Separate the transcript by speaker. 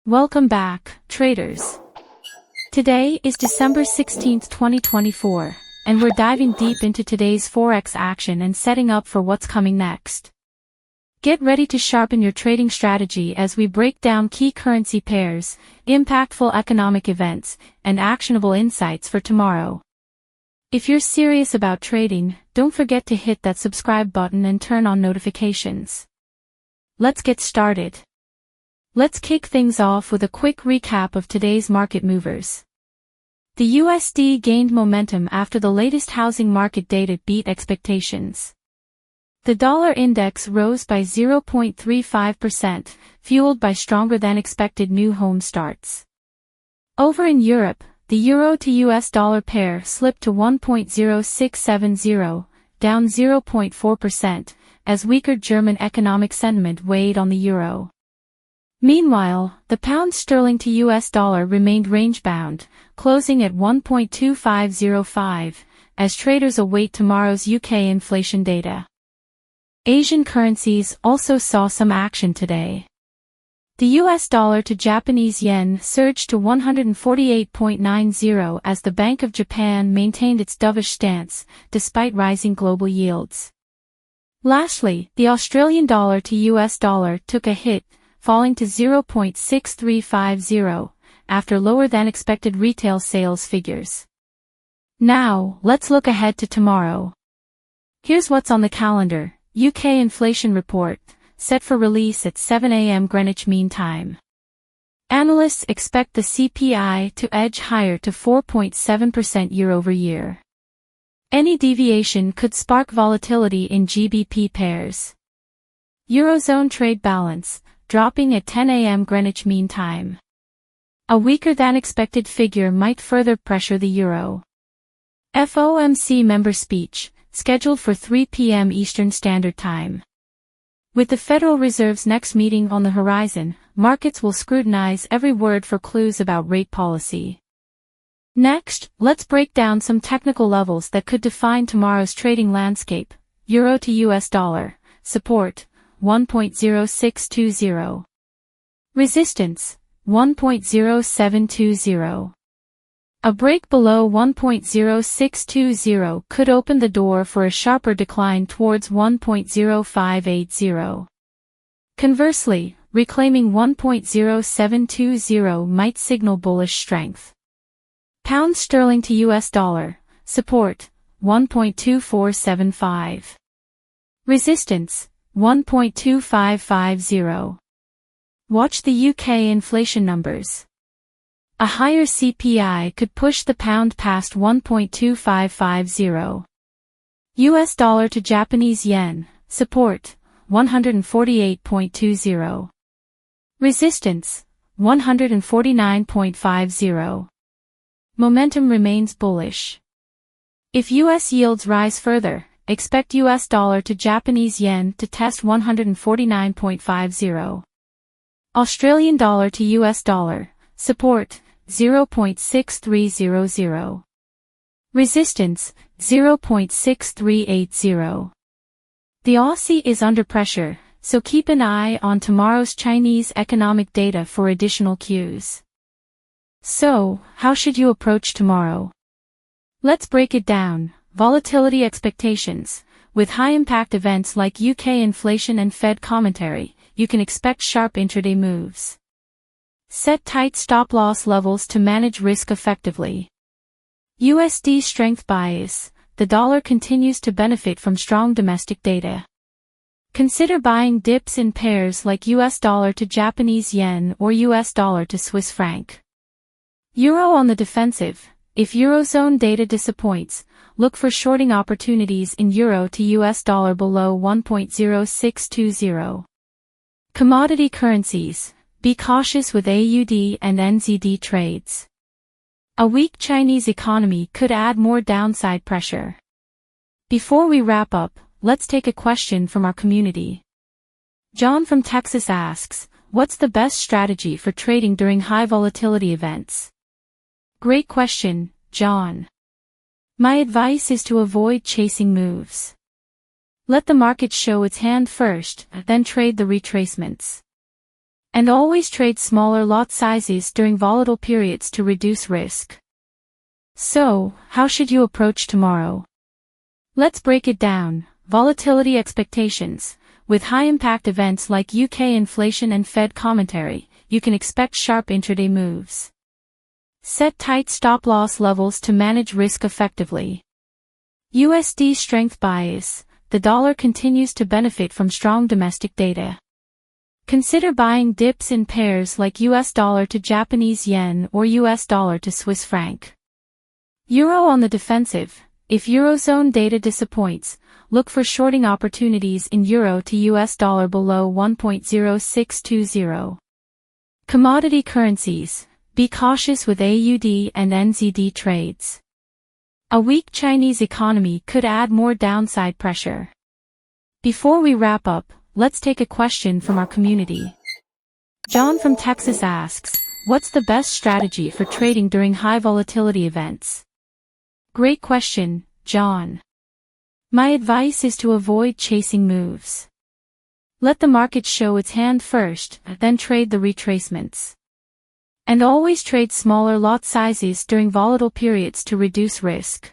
Speaker 1: Welcome back, traders. Today is December 16th, 2024, and we're diving deep into today's Forex action and setting up for what's coming next. Get ready to sharpen your trading strategy as we break down key currency pairs, impactful economic events, and actionable insights for tomorrow. If you're serious about trading, don't forget to hit that subscribe button and turn on notifications. Let's get started. Let's kick things off with a quick recap of today's market movers. The USD gained momentum after the latest housing market data beat expectations. The dollar index rose by 0.35%, fueled by stronger than expected new home starts. Over in Europe, the euro to US dollar pair slipped to 1.0670, down 0.4%, as weaker German economic sentiment weighed on the euro. Meanwhile, the pound sterling to US dollar remained range-bound, closing at 1.2505, as traders await tomorrow's UK inflation data. Asian currencies also saw some action today. The US dollar to Japanese yen surged to 148.90 as the Bank of Japan maintained its dovish stance, despite rising global yields. Lastly, the Australian dollar to US dollar took a hit, falling to 0.6350, after lower-than-expected retail sales figures. Now, let's look ahead to tomorrow. Here's what's on the calendar. UK inflation report, set for release at 7 a.m. Greenwich Mean Time. Analysts expect the CPI to edge higher to 4.7% year-over-year. Any deviation could spark volatility in GBP pairs. Eurozone trade balance, dropping at 10 a.m. Greenwich Mean Time. A weaker-than-expected figure might further pressure the euro. FOMC member speech, scheduled for 3 p.m. Eastern Standard Time. With the Federal Reserve's next meeting on the horizon, markets will scrutinize every word for clues about rate policy. Next, let's break down some technical levels that could define tomorrow's trading landscape. Euro to US dollar, support, 1.0620. Resistance, 1.0720. A break below 1.0620 could open the door for a sharper decline towards 1.0580. Conversely, reclaiming 1.0720 might signal bullish strength. Pound sterling to US dollar, support, 1.2475. Resistance, 1.2550. Watch the UK inflation numbers. A higher CPI could push the pound past 1.2550. US dollar to Japanese yen, support, 148.20. Resistance, 149.50. Momentum remains bullish. If US yields rise further, expect US dollar to Japanese yen to test 149.50. Australian dollar to US dollar, support, 0.6300. Resistance, 0.6380. The Aussie is under pressure, so keep an eye on tomorrow's Chinese economic data for additional cues. So, how should you approach tomorrow? Let's break it down. Volatility expectations. With high-impact events like UK inflation and Fed commentary, you can expect sharp intraday moves. Set tight stop-loss levels to manage risk effectively. USD strength bias. The dollar continues to benefit from strong domestic data. Consider buying dips in pairs like US dollar to Japanese yen or US dollar to Swiss franc. Euro on the defensive. If Eurozone data disappoints, look for shorting opportunities in euro to US dollar below 1.0620. Commodity currencies. Be cautious with AUD and NZD trades. A weak Chinese economy could add more downside pressure. Before we wrap up, let's take a question from our community. John from Texas asks, what's the best strategy for trading during high volatility events? Great question, John. My advice is to avoid chasing moves. Let the market show its hand first, then trade the retracements. And always trade smaller lot sizes during volatile periods to reduce risk. So, how should you approach tomorrow? Let's break it down. Volatility expectations. With high-impact events like UK inflation and Fed commentary, you can expect sharp intraday moves. Set tight stop-loss levels to manage risk effectively. USD strength bias. The dollar continues to benefit from strong domestic data. Consider buying dips in pairs like US dollar to Japanese yen or US dollar to Swiss franc. Euro on the defensive. If Eurozone data disappoints, look for shorting opportunities in Euro to US dollar below 1.0620. Commodity currencies. Be cautious with AUD and NZD trades. A weak Chinese economy could add more downside pressure. Before we wrap up, let's take a question from our community. John from Texas asks, what's the best strategy for trading during high volatility events? Great question, John. My advice is to avoid chasing moves. Let the market show its hand first, then trade the retracements. And always trade smaller lot sizes during volatile periods to reduce risk.